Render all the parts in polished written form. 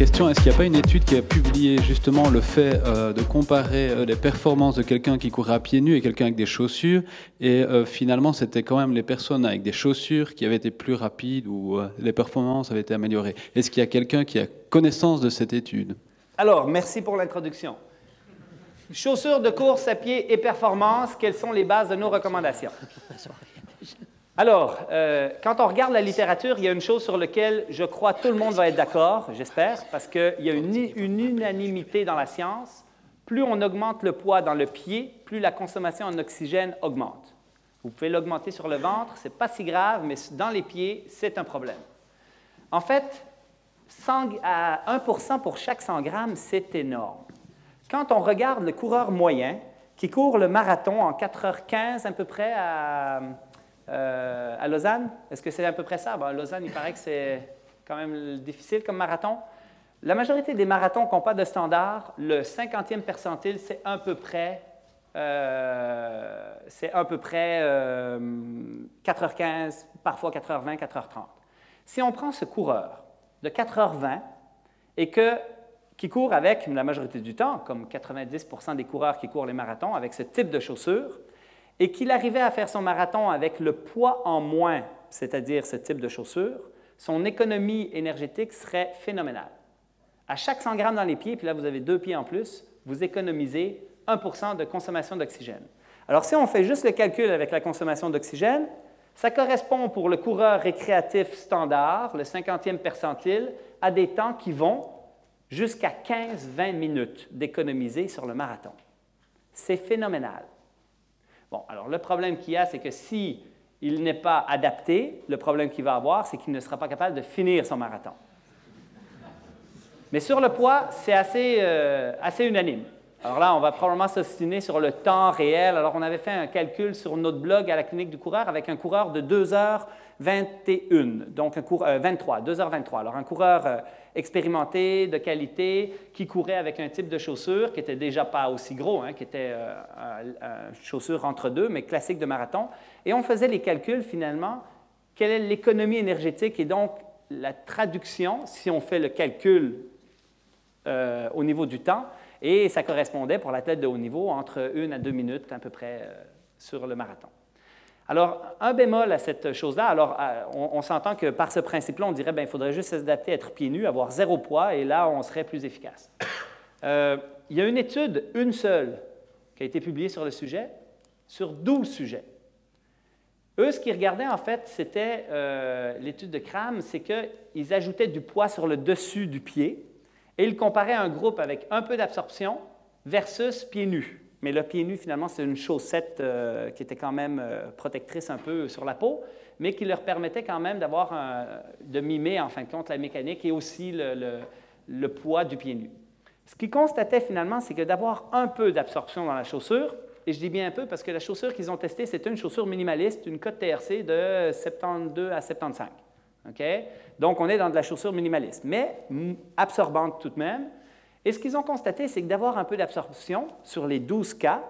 question, est-ce qu'il n'y a pas une étude qui a publié justement le fait de comparer les performances de quelqu'un qui courait à pieds nus et quelqu'un avec des chaussures, et finalement c'était quand même les personnes avec des chaussures qui avaient été plus rapides ou les performances avaient été améliorées. Est-ce qu'il y a quelqu'un qui a connaissance de cette étude? Alors, merci pour l'introduction. Chaussures de course à pied et performance, quelles sont les bases de nos recommandations? Alors, quand on regarde la littérature, il y a une chose sur laquelle je crois tout le monde va être d'accord, j'espère, parce qu'il y a une unanimité dans la science. Plus on augmente le poids dans le pied, plus la consommation en oxygène augmente. Vous pouvez l'augmenter sur le ventre, ce n'est pas si grave, mais dans les pieds, c'est un problème. En fait, 1% pour chaque 100 grammes, c'est énorme. Quand on regarde le coureur moyen qui court le marathon en 4h15 à peu près à Lausanne, est-ce que c'est à peu près ça? Bon, à Lausanne, il paraît que c'est quand même difficile comme marathon. La majorité des marathons qui n'ont pas de standard, le 50e percentile, c'est à peu près 4h15, parfois 4h20, 4h30. Si on prend ce coureur de 4h20 et qui court avec, la majorité du temps, comme 90% des coureurs qui courent les marathons, avec ce type de chaussures, et qu'il arrivait à faire son marathon avec le poids en moins, c'est-à-dire ce type de chaussures, son économie énergétique serait phénoménale. À chaque 100 grammes dans les pieds, puis là vous avez 2 pieds en plus, vous économisez 1% de consommation d'oxygène. Alors si on fait juste le calcul avec la consommation d'oxygène, ça correspond pour le coureur récréatif standard, le 50e percentile, à des temps qui vont jusqu'à 15-20 minutes d'économiser sur le marathon. C'est phénoménal. Bon, alors le problème qu'il y a, c'est que s'il n'est pas adapté, le problème qu'il va avoir, c'est qu'il ne sera pas capable de finir son marathon. Mais sur le poids, c'est assez unanime. Alors là, on va probablement s'ostiner sur le temps réel. Alors, on avait fait un calcul sur notre blog à la clinique du coureur avec un coureur de 2h21, donc 23, 2h23. Alors, un coureur expérimenté, de qualité, qui courait avec un type de chaussure qui n'était déjà pas aussi gros, qui était chaussure entre deux, mais classique de marathon. Et on faisait les calculs, finalement, quelle est l'économie énergétique et donc la traduction, si on fait le calcul au niveau du temps, et ça correspondait pour l'athlète de haut niveau entre 1 à 2 minutes à peu près sur le marathon. Alors, un bémol à cette chose-là, alors on s'entend que par ce principe-là, on dirait qu'il faudrait juste s'adapter à être pieds nus, avoir 0 poids, et là, on serait plus efficace. Il y a une étude, une seule, qui a été publiée sur le sujet, sur 12 sujets. Eux, ce qu'ils regardaient, en fait, c'était l'étude de Cram, c'est qu'ils ajoutaient du poids sur le dessus du pied, et ils comparaient un groupe avec un peu d'absorption versus pieds nus. Mais le pied nu, finalement, c'est une chaussette qui était quand même protectrice un peu sur la peau, mais qui leur permettait quand même de mimer, en fin de compte, la mécanique et aussi le poids du pied nu. Ce qu'ils constataient, finalement, c'est que d'avoir un peu d'absorption dans la chaussure, et je dis bien un peu parce que la chaussure qu'ils ont testée, c'était une chaussure minimaliste, une cote TRC de 72 à 75. Okay? Donc, on est dans de la chaussure minimaliste, mais absorbante tout de même. Et ce qu'ils ont constaté, c'est que d'avoir un peu d'absorption sur les 12 cas,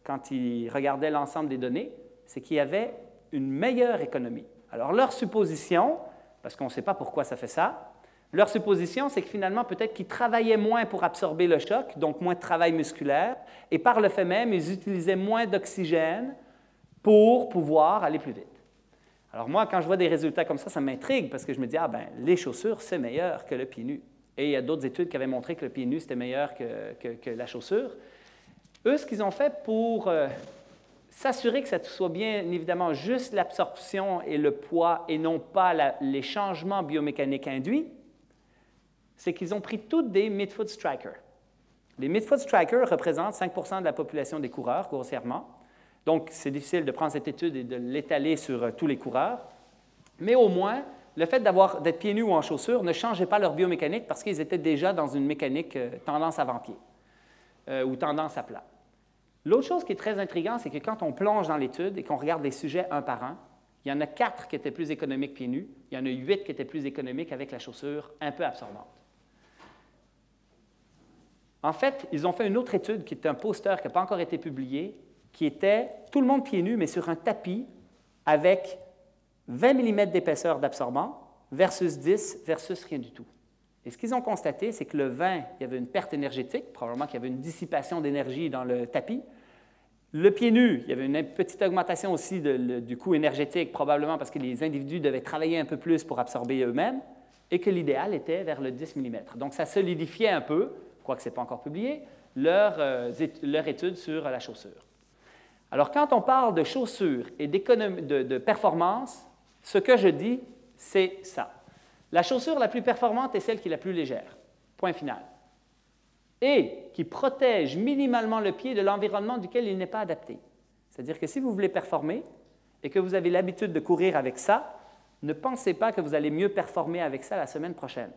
quand ils regardaient l'ensemble des données, c'est qu'il y avait une meilleure économie. Alors, leur supposition, parce qu'on ne sait pas pourquoi ça fait ça, leur supposition, c'est que finalement, peut-être qu'ils travaillaient moins pour absorber le choc, donc moins de travail musculaire, et par le fait même, ils utilisaient moins d'oxygène pour pouvoir aller plus vite. Alors moi, quand je vois des résultats comme ça m'intrigue parce que je me dis, les chaussures, c'est meilleur que le pied nu. Et il y a d'autres études qui avaient montré que le pied nu, c'était meilleur que la chaussure. Eux, ce qu'ils ont fait pour s'assurer que ça soit bien évidemment juste l'absorption et le poids et non pas les changements biomécaniques induits, c'est qu'ils ont pris toutes des Midfoot Strikers. Les Midfoot Strikers représentent 5% de la population des coureurs, grossièrement. Donc, c'est difficile de prendre cette étude et de l'étaler sur tous les coureurs. Mais au moins, le fait d'être pieds nus ou en chaussures ne changeait pas leur biomécanique parce qu'ils étaient déjà dans une mécanique tendance avant-pied ou tendance à plat. L'autre chose qui est très intriguante, c'est que quand on plonge dans l'étude et qu'on regarde les sujets un par un, il y en a 4 qui étaient plus économiques pieds nus, il y en a 8 qui étaient plus économiques avec la chaussure un peu absorbante. En fait, ils ont fait une autre étude qui est un poster qui n'a pas encore été publié, qui était tout le monde pieds nus, mais sur un tapis avec 20 mm d'épaisseur d'absorbant versus 10 versus rien du tout. Et ce qu'ils ont constaté, c'est que le vin, il y avait une perte énergétique, probablement qu'il y avait une dissipation d'énergie dans le tapis. Le pied nu, il y avait une petite augmentation aussi du coût énergétique, probablement parce que les individus devaient travailler un peu plus pour absorber eux-mêmes, et que l'idéal était vers le 10 mm. Donc, ça solidifiait un peu, quoique ce n'est pas encore publié, leur étude sur la chaussure. Alors, quand on parle de chaussure et de performance, ce que je dis, c'est ça. La chaussure la plus performante est celle qui est la plus légère. Point final. Et qui protège minimalement le pied de l'environnement duquel il n'est pas adapté. C'est-à-dire que si vous voulez performer et que vous avez l'habitude de courir avec ça, ne pensez pas que vous allez mieux performer avec ça la semaine prochaine.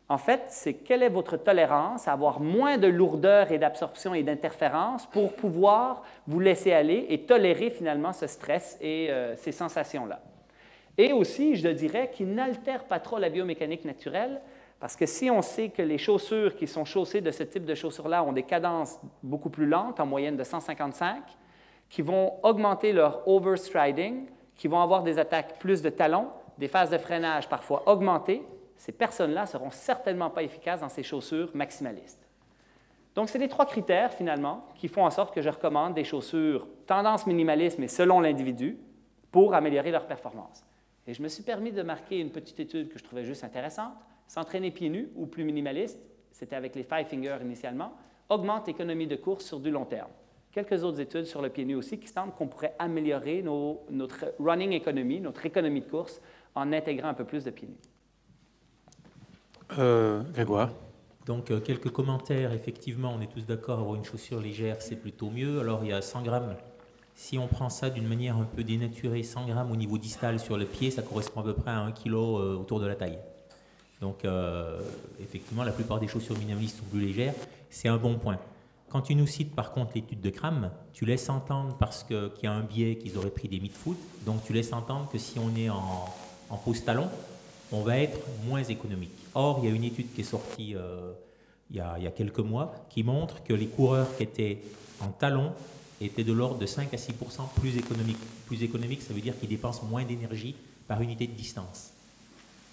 En fait, c'est quelle est votre tolérance à avoir moins de lourdeur et d'absorption et d'interférence pour pouvoir vous laisser aller et tolérer finalement ce stress et ces sensations-là. Et aussi, je dirais qu'il n'altère pas trop la biomécanique naturelle, parce que si on sait que les chaussures qui sont chaussées de ce type de chaussures-là ont des cadences beaucoup plus lentes, en moyenne de 155, qui vont augmenter leur overstriding, qui vont avoir des attaques plus de talons, des phases de freinage parfois augmentées, ces personnes-là ne seront certainement pas efficaces dans ces chaussures maximalistes. Donc, c'est les 3 critères, finalement, qui font en sorte que je recommande des chaussures tendance minimaliste, mais selon l'individu, pour améliorer leur performance. Et je me suis permis de marquer une petite étude que je trouvais juste intéressante. S'entraîner pieds nus ou plus minimaliste, c'était avec les 5 fingers initialement, augmente l'économie de course sur du long terme. Quelques autres études sur le pied nu aussi qui semblent qu'on pourrait améliorer notre running economy, notre économie de course, en intégrant un peu plus de pieds nus. Grégoire. Donc, quelques commentaires. Effectivement, on est tous d'accord, avoir une chaussure légère, c'est plutôt mieux. Alors, il y a 100 grammes. Si on prend ça d'une manière un peu dénaturée, 100 grammes au niveau distal sur le pied, ça correspond à peu près à 1 kg autour de la taille. Donc, effectivement, la plupart des chaussures minimalistes sont plus légères. C'est un bon point. Quand tu nous cites, par contre, l'étude de Cram, tu laisses entendre, parce qu'il y a un biais qu'ils auraient pris des mid-foot, donc tu laisses entendre que si on est en pose talon, on va être moins économique. Or, il y a une étude qui est sortie il y a quelques mois qui montre que les coureurs qui étaient en talon étaient de l'ordre de 5 à 6% plus économiques. Plus économique, ça veut dire qu'ils dépensent moins d'énergie par unité de distance.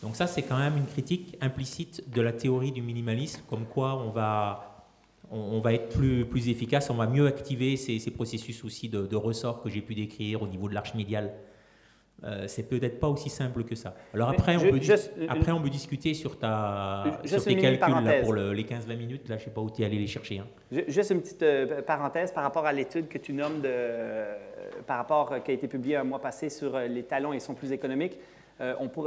Donc ça, c'est quand même une critique implicite de la théorie du minimalisme, comme quoi on va être plus efficace, on va mieux activer ces processus aussi de ressort que j'ai pu décrire au niveau de l'arche médiale. C'est peut-être pas aussi simple que ça. Alors après, on peut discuter sur tes calculs là, pour les 15-20 minutes. Là, je ne sais pas où tu es allé les chercher. Hein. Juste une petite parenthèse par rapport à l'étude que tu nommes qui a été publiée un mois passé sur les talons et sont plus économiques.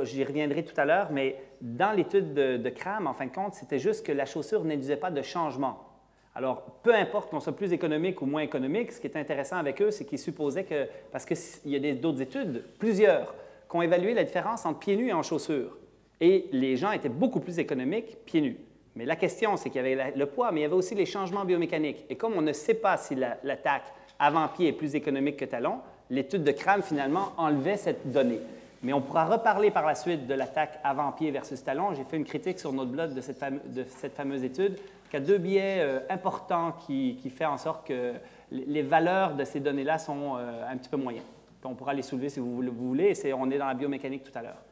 J'y reviendrai tout à l'heure, mais dans l'étude de Cram, en fin de compte, c'était juste que la chaussure n'induisait pas de changement. Alors, peu importe qu'on soit plus économique ou moins économique, ce qui est intéressant avec eux, c'est qu'ils supposaient que, parce qu'il y a d'autres études, plusieurs, qui ont évalué la différence entre pieds nus et en chaussures. Et les gens étaient beaucoup plus économiques pieds nus. Mais la question, c'est qu'il y avait le poids, mais il y avait aussi les changements biomécaniques. Et comme on ne sait pas si l'attaque avant-pied est plus économique que talon, l'étude de Cram, finalement, enlevait cette donnée. Mais on pourra reparler par la suite de l'attaque avant-pied versus talon. J'ai fait une critique sur notre blog de cette fameuse étude qui a 2 biais importants qui fait en sorte que les valeurs de ces données-là sont un petit peu moyennes. On pourra les soulever si vous voulez. On est dans la biomécanique tout à l'heure.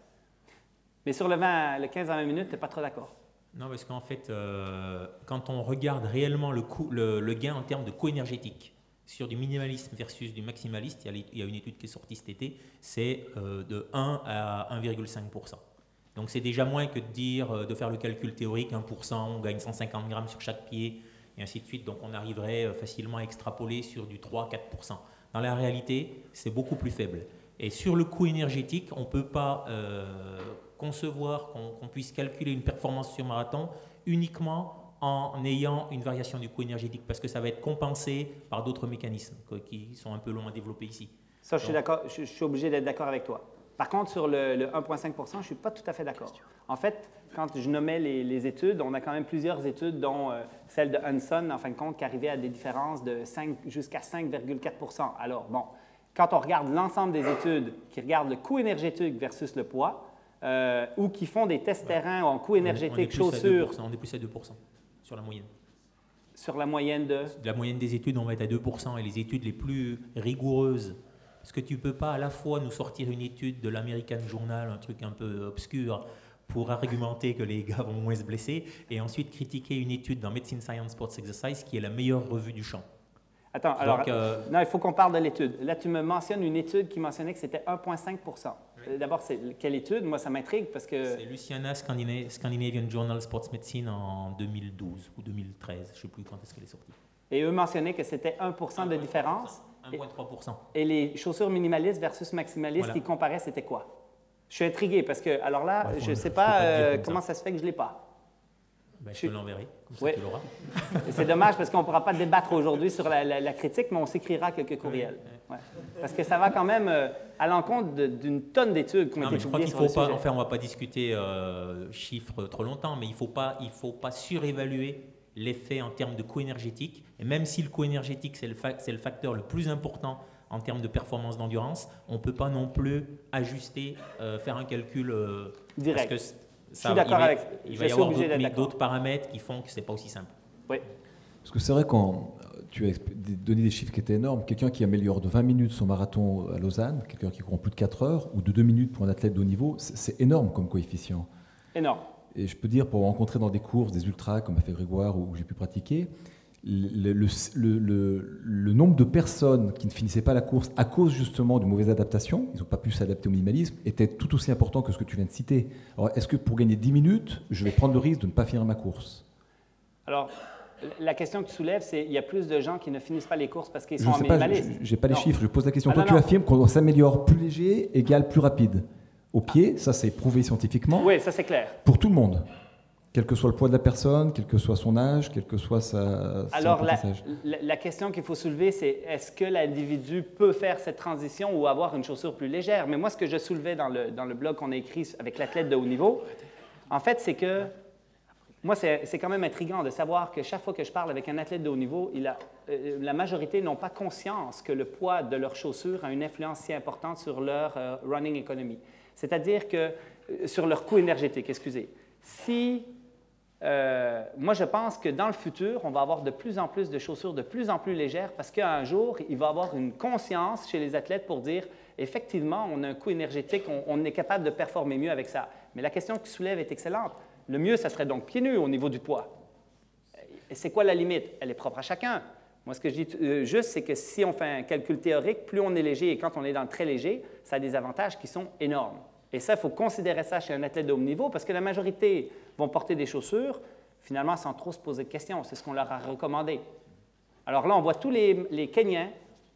Mais sur le 15 à 20 minutes, tu n'es pas trop d'accord? Non, parce qu'en fait, quand on regarde réellement le gain en termes de coût énergétique, sur du minimalisme versus du maximaliste, il y a une étude qui est sortie cet été, c'est de 1 à 1,5%. Donc c'est déjà moins que de faire le calcul théorique, 1%, on gagne 150 grammes sur chaque pied, et ainsi de suite. Donc on arriverait facilement à extrapoler sur du 3-4%. Dans la réalité, c'est beaucoup plus faible. Et sur le coût énergétique, on ne peut pas concevoir qu'on puisse calculer une performance sur marathon uniquement en ayant une variation du coût énergétique, parce que ça va être compensé par d'autres mécanismes qui sont un peu longs à développer ici. Ça, je suis obligé d'être d'accord avec toi. Par contre, sur le 1,5 %, je ne suis pas tout à fait d'accord. En fait, quand je nommais les études, on a quand même plusieurs études, dont celle de Hanson, en fin de compte, qui arrivait à des différences de jusqu'à 5,4 %. Alors, bon, quand on regarde l'ensemble des études qui regardent le coût énergétique versus le poids, ou qui font des tests terrain en coût énergétique, chaussures… On est plus à 2% sur la moyenne. Sur la moyenne de… La moyenne des études, on va être à 2%, et les études les plus rigoureuses, parce que tu ne peux pas à la fois nous sortir une étude de l'American Journal, un truc un peu obscur, pour argumenter que les gars vont moins se blesser, et ensuite critiquer une étude dans Medicine Science Sports Exercise qui est la meilleure revue du champ. Attends, alors, non, il faut qu'on parle de l'étude. Là, tu me mentionnes une étude qui mentionnait que c'était 1,5 %. D'abord, c'est quelle étude? Moi, ça m'intrigue parce que... C'est Luciana Scandinavian Journal Sports Medicine en 2012 ou 2013, je ne sais plus quand est-ce qu'elle est sortie. Et eux mentionnaient que c'était 1 % de différence. 1,3 %. Et les chaussures minimalistes versus maximalistes Voilà. qu'ils comparaient, c'était quoi? Je suis intrigué parce que, alors là, Ouais, je ne sais peux pas te dire pas comme comment ça se fait que je ne l'ai pas. Ben, je te l'enverrai, comme ça Oui. tu l'auras. Et c'est dommage parce qu'on ne pourra pas débattre aujourd'hui sur la critique, mais on s'écrira quelques courriels. Ouais. Parce que ça va quand même à l'encontre d'une tonne d'études qui ont Non, été mais je crois publiées qu'il sur le faut pas, sujet. enfin on ne va pas discuter chiffres trop longtemps, mais il ne faut pas surévaluer l'effet en termes de coût énergétique. Et même si le coût énergétique, c'est le facteur le plus important en termes de performance d'endurance, on ne peut pas non plus ajuster, faire un calcul Direct. Parce que Je suis d'accord avec. Il Je va y suis avoir obligé d'être d'accord. d'autres paramètres qui font que ce n'est pas aussi simple. Oui. Parce que c'est vrai, quand tu as donné des chiffres qui étaient énormes, quelqu'un qui améliore de 20 minutes son marathon à Lausanne, quelqu'un qui court plus de 4 heures, ou de 2 minutes pour un athlète de haut niveau, c'est énorme comme coefficient. Énorme. Et je peux dire, pour rencontrer dans des courses, des ultras, comme a fait Grégoire, où j'ai pu pratiquer, le nombre de personnes qui ne finissaient pas la course à cause justement de mauvaises adaptations, ils n'ont pas pu s'adapter au minimalisme, était tout aussi important que ce que tu viens de citer. Alors, est-ce que pour gagner 10 minutes, je vais prendre le risque de ne pas finir ma course? Alors, la question que tu soulèves, c'est qu'il y a plus de gens qui ne finissent pas les courses parce qu'ils Je sont ne en sais pas, minimaliste. je n'ai pas les Non. chiffres, je pose la question. Ah, Toi, non, tu non. affirmes qu'on s'améliore plus léger égale plus rapide. Au pied, ça c'est prouvé scientifiquement, Oui, ça c'est clair. pour tout le monde. Quel que soit le poids de la personne, quel que soit son âge, quel que soit son Alors, apprentissage. la question qu'il faut soulever, c'est est-ce que l'individu peut faire cette transition ou avoir une chaussure plus légère? Mais moi, ce que je soulevais dans le blog qu'on a écrit avec l'athlète de haut niveau, en fait, c'est que moi, c'est quand même intriguant de savoir que chaque fois que je parle avec un athlète de haut niveau, la majorité n'ont pas conscience que le poids de leurs chaussures a une influence si importante sur leur running economy. C'est-à-dire que sur leur coût énergétique, excusez. Moi, je pense que dans le futur, on va avoir de plus en plus de chaussures de plus en plus légères parce qu'un jour, il va y avoir une conscience chez les athlètes pour dire effectivement, on a un coût énergétique, on est capable de performer mieux avec ça. Mais la question que tu soulèves est excellente. Le mieux, ça serait donc pieds nus au niveau du poids. Et c'est quoi la limite? Elle est propre à chacun. Moi, ce que je dis juste, c'est que si on fait un calcul théorique, plus on est léger et quand on est dans le très léger, ça a des avantages qui sont énormes. Et ça, il faut considérer ça chez un athlète de haut niveau parce que la majorité vont porter des chaussures, finalement, sans trop se poser de questions. C'est ce qu'on leur a recommandé. Alors là, on voit tous les Kenyans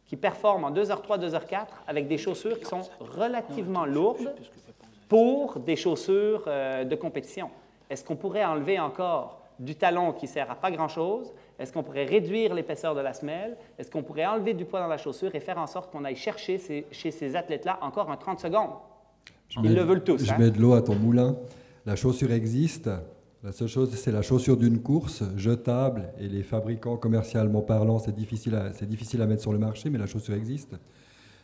qui performent en 2h03, 2h04 avec des chaussures qui sont relativement lourdes pour des chaussures de compétition. Est-ce qu'on pourrait enlever encore du talon qui ne sert à pas grand-chose? Est-ce qu'on pourrait réduire l'épaisseur de la semelle? Est-ce qu'on pourrait enlever du poids dans la chaussure et faire en sorte qu'on aille chercher chez ces athlètes-là encore un 30 secondes? Ils le veulent tous. Je mets de l'eau à ton moulin. La chaussure existe. La seule chose, c'est la chaussure d'une course, jetable, et les fabricants, commercialement parlant, c'est difficile à mettre sur le marché, mais la chaussure existe.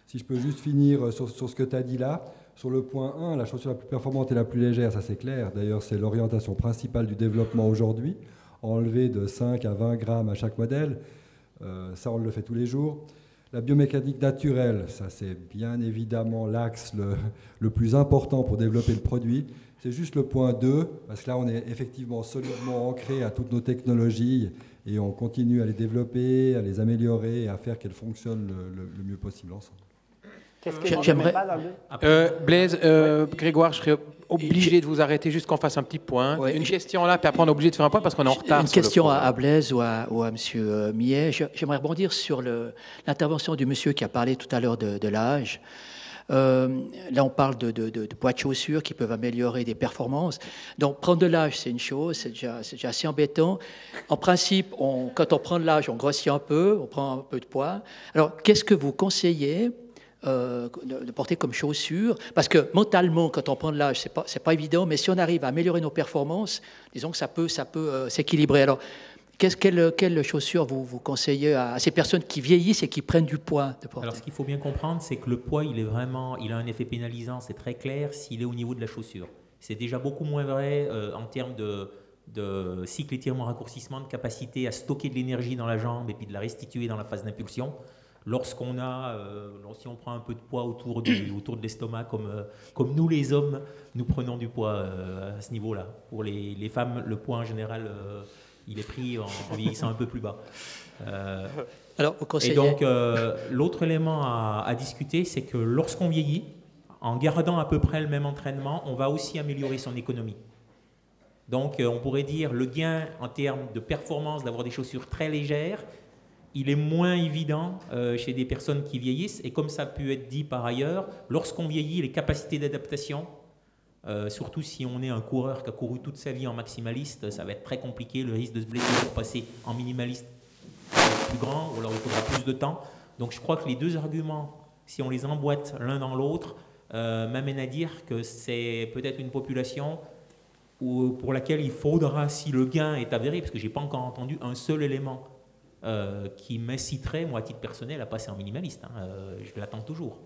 Si je peux juste finir sur ce que tu as dit là, sur le point 1, la chaussure la plus performante et la plus légère, ça c'est clair. D'ailleurs, c'est l'orientation principale du développement aujourd'hui, enlever de 5 à 20 grammes à chaque modèle. Ça, on le fait tous les jours. La biomécanique naturelle, ça c'est bien évidemment l'axe le plus important pour développer le produit. C'est juste le point 2, parce que là on est effectivement solidement ancré à toutes nos technologies et on continue à les développer, à les améliorer et à faire qu'elles fonctionnent le mieux possible ensemble. Qu'est-ce que J'aimerais- pas dans le deux? Blaise, Grégoire, je serais obligé de vous arrêter juste qu'on fasse un petit point. Ouais, Une question là, puis après on est obligé de faire un point parce qu'on est en retard. Une sur le question programme. à Blaise ou à M. Millet. J'aimerais rebondir sur l'intervention du monsieur qui a parlé tout à l'heure de l'âge. Là, on parle de poids de chaussures qui peuvent améliorer des performances. Donc, prendre de l'âge, c'est une chose, c'est déjà assez embêtant. En principe, quand on prend de l'âge, on grossit un peu, on prend un peu de poids. Alors, qu'est-ce que vous conseillez de porter comme chaussures? Parce que mentalement, quand on prend de l'âge, c'est pas évident, mais si on arrive à améliorer nos performances, disons que ça peut s'équilibrer. Alors, quelle chaussure vous conseillez à ces personnes qui vieillissent et qui prennent du poids de porter? Alors, ce qu'il faut bien comprendre, c'est que le poids, il a un effet pénalisant, c'est très clair, s'il est au niveau de la chaussure. C'est déjà beaucoup moins vrai en termes de cycle étirement-raccourcissement, de capacité à stocker de l'énergie dans la jambe et puis de la restituer dans la phase d'impulsion. Lorsqu'on a, si on prend un peu de poids autour de l'estomac, comme nous les hommes, nous prenons du poids à ce niveau-là. Pour les femmes, le poids en général, il est pris en vieillissant un peu plus bas. Alors, vous conseillez... Et donc, l'autre élément à discuter, c'est que lorsqu'on vieillit, en gardant à peu près le même entraînement, on va aussi améliorer son économie. Donc, on pourrait dire le gain en termes de performance d'avoir des chaussures très légères, il est moins évident chez des personnes qui vieillissent. Et comme ça a pu être dit par ailleurs, lorsqu'on vieillit, les capacités d'adaptation, surtout si on est un coureur qui a couru toute sa vie en maximaliste, ça va être très compliqué. Le risque de se blesser pour passer en minimaliste va être plus grand, ou alors il faudra plus de temps. Donc je crois que les deux arguments, si on les emboîte l'un dans l'autre, m'amènent à dire que c'est peut-être une population pour laquelle il faudra, si le gain est avéré, parce que je n'ai pas encore entendu un seul élément qui m'inciterait, moi à titre personnel, à passer en minimaliste. Je l'attends toujours.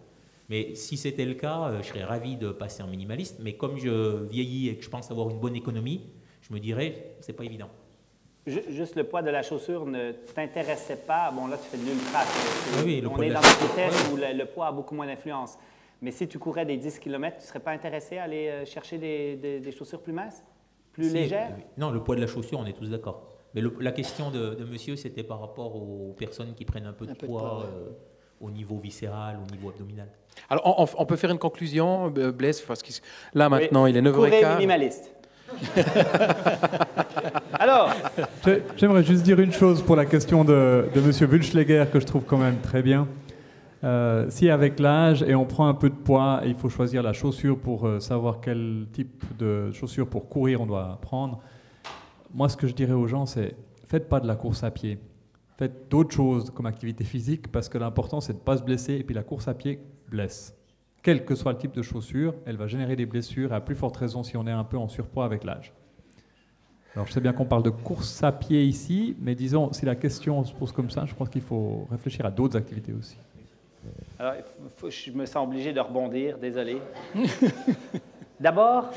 Mais si c'était le cas, je serais ravi de passer en minimaliste. Mais comme je vieillis et que je pense avoir une bonne économie, je me dirais, c'est pas évident. Juste le poids de la chaussure ne t'intéressait pas. Bon, là, tu fais de l'ultra. Oui, on est dans une vitesse où le poids a beaucoup moins d'influence. Mais si tu courais des 10 km, tu ne serais pas intéressé à aller chercher des chaussures plus minces, plus légères? Non, le poids de la chaussure, on est tous d'accord. Mais la question de monsieur, c'était par rapport aux personnes qui prennent un peu de poids au niveau viscéral, au niveau abdominal. Alors, on peut faire une conclusion, Blaise, parce que là, maintenant, il est 9h15. Courez minimaliste. Alors, j'aimerais juste dire une chose pour la question de monsieur Wünschläger que je trouve quand même très bien. Si avec l'âge et on prend un peu de poids, il faut choisir la chaussure pour savoir quel type de chaussure pour courir on doit prendre. Moi, ce que je dirais aux gens, c'est faites pas de la course à pied. Faites d'autres choses comme activité physique parce que l'important, c'est de ne pas se blesser. Et puis la course à pied blesse. Quel que soit le type de chaussure, elle va générer des blessures, à plus forte raison si on est un peu en surpoids avec l'âge. Alors, je sais bien qu'on parle de course à pied ici, mais disons, si la question se pose comme ça, je pense qu'il faut réfléchir à d'autres activités aussi. Alors, je me sens obligé de rebondir, désolé. D'abord,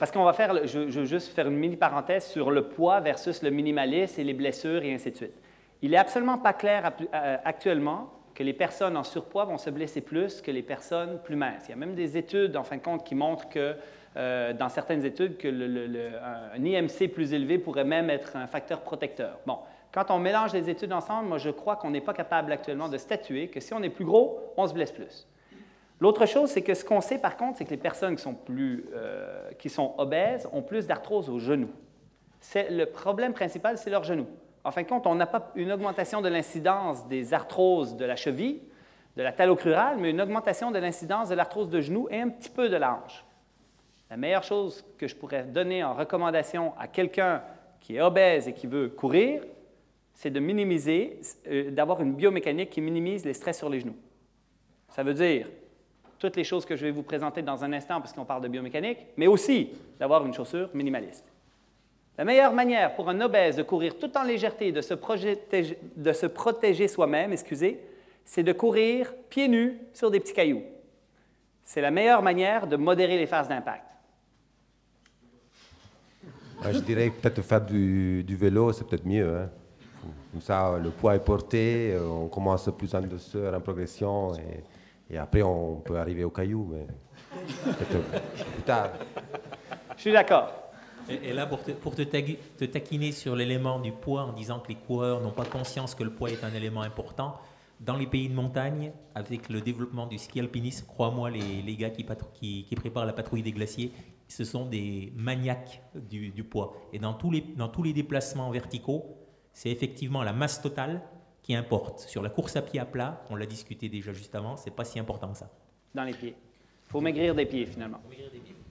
parce qu'on va faire, je veux juste faire une mini-parenthèse sur le poids versus le minimalisme et les blessures et ainsi de suite. Il n'est absolument pas clair actuellement que les personnes en surpoids vont se blesser plus que les personnes plus minces. Il y a même des études, en fin de compte, qui montrent que, dans certaines études, que un IMC plus élevé pourrait même être un facteur protecteur. Bon, quand on mélange les études ensemble, moi, je crois qu'on n'est pas capable actuellement de statuer que si on est plus gros, on se blesse plus. L'autre chose, c'est que ce qu'on sait, par contre, c'est que les personnes qui sont obèses ont plus d'arthrose aux genoux. Le problème principal, c'est leurs genoux. En fin de compte, on n'a pas une augmentation de l'incidence des arthroses de la cheville, de la talocrurale, mais une augmentation de l'incidence de l'arthrose de genou et un petit peu de la hanche. La meilleure chose que je pourrais donner en recommandation à quelqu'un qui est obèse et qui veut courir, c'est de minimiser, d'avoir une biomécanique qui minimise les stress sur les genoux. Ça veut dire toutes les choses que je vais vous présenter dans un instant parce qu'on parle de biomécanique, mais aussi d'avoir une chaussure minimaliste. La meilleure manière pour un obèse de courir tout en légèreté, de se protéger soi-même, c'est de courir pieds nus sur des petits cailloux. C'est la meilleure manière de modérer les phases d'impact. Je dirais peut-être faire du vélo, c'est peut-être mieux. Hein. Comme ça, le poids est porté, on commence plus en douceur, en progression, et après on peut arriver au caillou, mais peut-être plus tard. Je suis d'accord. Et là, pour te taquiner sur l'élément du poids en disant que les coureurs n'ont pas conscience que le poids est un élément important, dans les pays de montagne, avec le développement du ski alpinisme, crois-moi, les gars qui préparent la patrouille des glaciers, ce sont des maniaques du poids. Et dans tous les déplacements verticaux, c'est effectivement la masse totale qui importe. Sur la course à pied à plat, on l'a discuté déjà juste avant, c'est pas si important que ça. Dans les pieds. Il faut maigrir des pieds, finalement.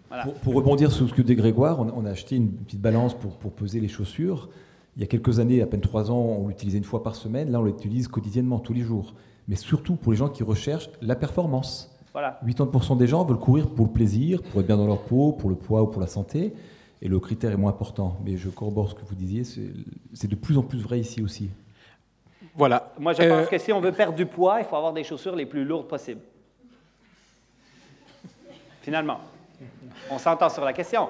Voilà. Pour rebondir sur ce que dit Grégoire, on a acheté une petite balance pour peser les chaussures. Il y a quelques années, à peine 3 ans, on l'utilisait une fois par semaine. Là, on l'utilise quotidiennement, tous les jours. Mais surtout pour les gens qui recherchent la performance. Voilà. 80% des gens veulent courir pour le plaisir, pour être bien dans leur peau, pour le poids ou pour la santé. Et le critère est moins important. Mais je corrobore ce que vous disiez, c'est de plus en plus vrai ici aussi. Voilà. Moi, je pense que si on veut perdre du poids, il faut avoir des chaussures les plus lourdes possibles. Finalement. On s'entend sur la question.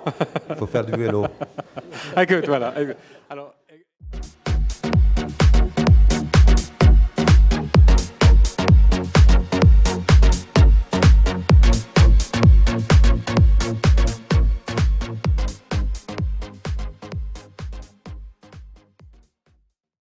Il faut faire du vélo. Écoute, voilà. Alors,